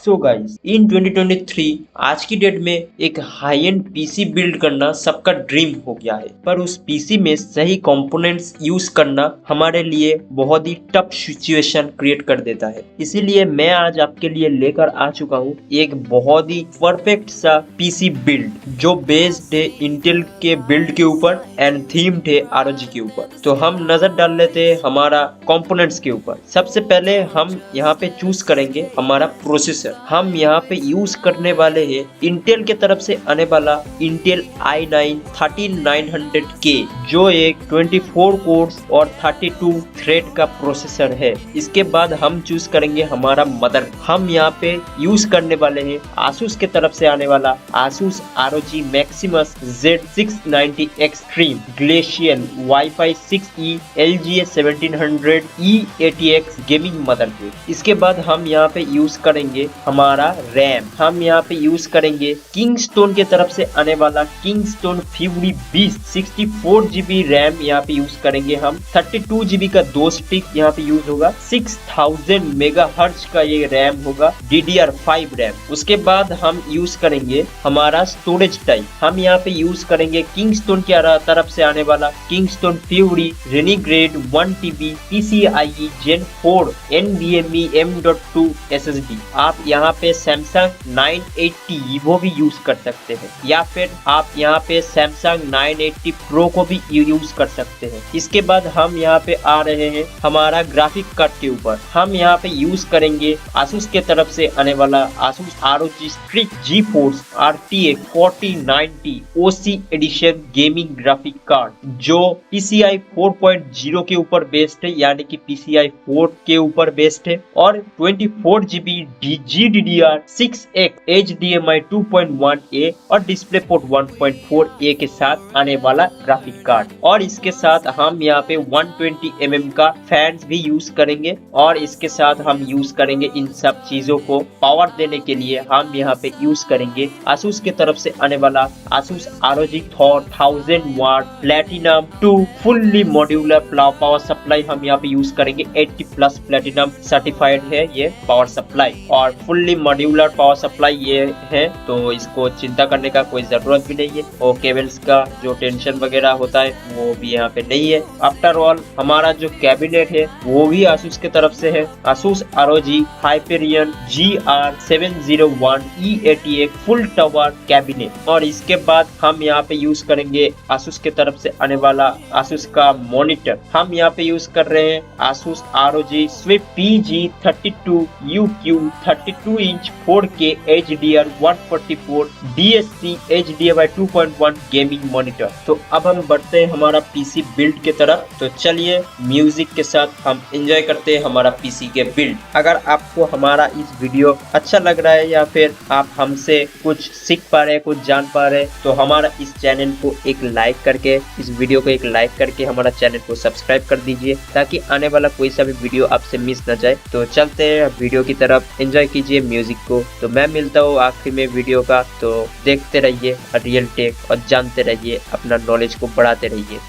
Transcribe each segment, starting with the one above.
So guys in 2023 आज की date में एक हाई एंड पीसी बिल्ड करना सबका ड्रीम हो गया है, पर उस पीसी में सही कंपोनेंट्स यूज करना हमारे लिए बहुत ही टफ सिचुएशन क्रिएट कर देता है। इसीलिए मैं आज आपके लिए लेकर आ चुका हूँ एक बहुत ही परफेक्ट सा पीसी बिल्ड जो बेस्ड है इंटेल के बिल्ड के ऊपर एंड थीम्ड है ROG के ऊपर। तो हम नजर डाल लेते हैं हमारा कंपोनेंट्स के ऊपर। सबसे पहले हम यहाँ पे चूज करेंगे हमारा प्रोसेसर। हम यहाँ पे यूज करने वाले हैं इंटेल के तरफ से आने वाला इंटेल i9 13900K जो एक 24 कोर्स और 32 थ्रेड का प्रोसेसर है। इसके बाद हम चूज करेंगे हमारा मदर। हम यहाँ पे यूज करने वाले हैं आसूस के तरफ से आने वाला Asus ROG Maximus Z690 Extreme glacial Wi-Fi 6E LGA 1700 E80X gaming motherboard. इसके बाद हम यहाँ पे यूज करेंगे हमारा रैम। हम यहाँ पे यूज करेंगे किंगस्टोन के तरफ से आने वाला किंगस्टोन फ्यूरी 20 64 GB रैम यहाँ पे यूज करेंगे हम। 32 GB का 2 स्टिक यहाँ पे यूज होगा। 6000 मेगाहर्ट्ज का ये रैम होगा DDR5 रैम। उसके बाद हम यूज करेंगे हमारा स्टोरेज टाइप। हम यहाँ पे यूज करेंगे किंगस्टोन की तरफ से आने वाला Kingston Fury Renegade 1TB PCIe Gen 4 NVMe M.2 SSD। आप यहाँ पे सैमसंग 980 वो भी यूज कर सकते हैं या फिर आप यहाँ पे सैमसंग 980 प्रो को भी यूज कर सकते हैं। इसके बाद हम यहाँ पे आ रहे हैं हमारा ग्राफिक कार्ड के ऊपर। हम यहाँ पे यूज करेंगे आसूस के तरफ से आने वाला Asus ROG Strix GeForce RTX 4090 OC edition gaming graphic card जो PCI 4.0 के ऊपर बेस्ड है, यानी कि PCI 4 के ऊपर बेस्ड है और 24 GB GDDR6X HDMI 2.1A और डिस्प्ले पोर्ट 1.4A के साथ आने वाला ग्राफिक कार्ड। और इसके साथ हम यहाँ पे 120 mm का फैंस भी यूज करेंगे और इसके साथ हम यूज करेंगे इन सब चीजों को पावर देने के लिए हम यहाँ पे यूज करेंगे आसूस के तरफ से आने वाला Asus ROG Thor 1000 watt platinum 2 fully modular power supply हम यहाँ पे यूज करेंगे। 80+ प्लेटिनम सर्टिफाइड है ये पावर सप्लाई और फुल्ली मॉड्यूलर पावर सप्लाई ये है, तो इसको चिंता करने का कोई जरूरत भी नहीं है और केबल्स का जो टेंशन वगैरह होता है वो भी यहाँ पे नहीं है। आफ्टर ऑल हमारा जो कैबिनेट है वो भी आसूस के तरफ से है Asus ROG Hyperion GR701 E80X full tower cabinet. और इसके बाद हम यहाँ पे यूज करेंगे आसूस के तरफ से आने वाला आसूस का मॉनिटर। हम यहाँ पे यूज कर रहे हैं Asus ROG Swift PG32UQ 32 inch 4K HDR 144 DSC HDMI 2.1 gaming monitor. तो अब हम बढ़ते हैं हमारा पीसी बिल्ड के तरफ। तो चलिए म्यूजिक के साथ हम एंजॉय करते हैं हमारा पीसी के बिल्ड। अगर आपको हमारा इस वीडियो अच्छा लग रहा है या फिर आप हमसे कुछ सीख पा रहे हैं, कुछ जान पा रहे हैं, तो हमारा इस चैनल को एक लाइक करके इस वीडियो को एक लाइक करके हमारा चैनल को सब्सक्राइब कर दीजिए ताकि आने वाला कोई सा भी वीडियो आपसे मिस ना जाए। तो चलते हैं वीडियो की तरफ, एंजॉय कीजिए म्यूजिक को। तो मैं मिलता हूँ आखिर में वीडियो का, तो देखते रहिए रियल टेक और जानते रहिए, अपना नॉलेज को बढ़ाते रहिए।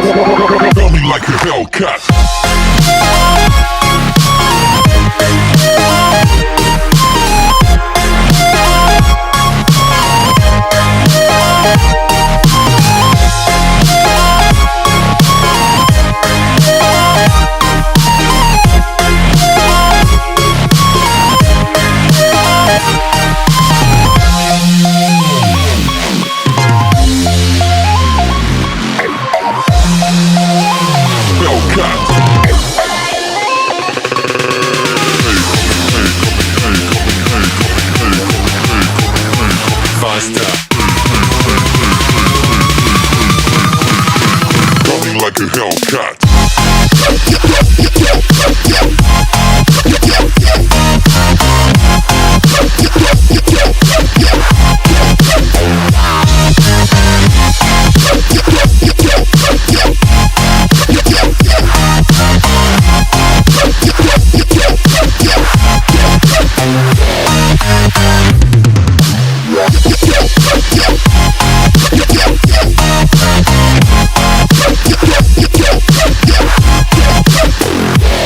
Feel me like a Hellcat. Hellcat. Faster. Coming like a Hellcat.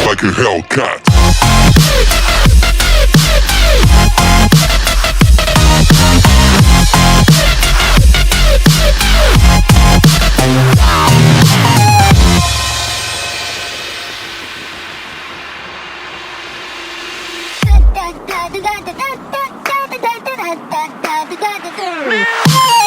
Like a Hellcat. da da da da da da da da da da da da da da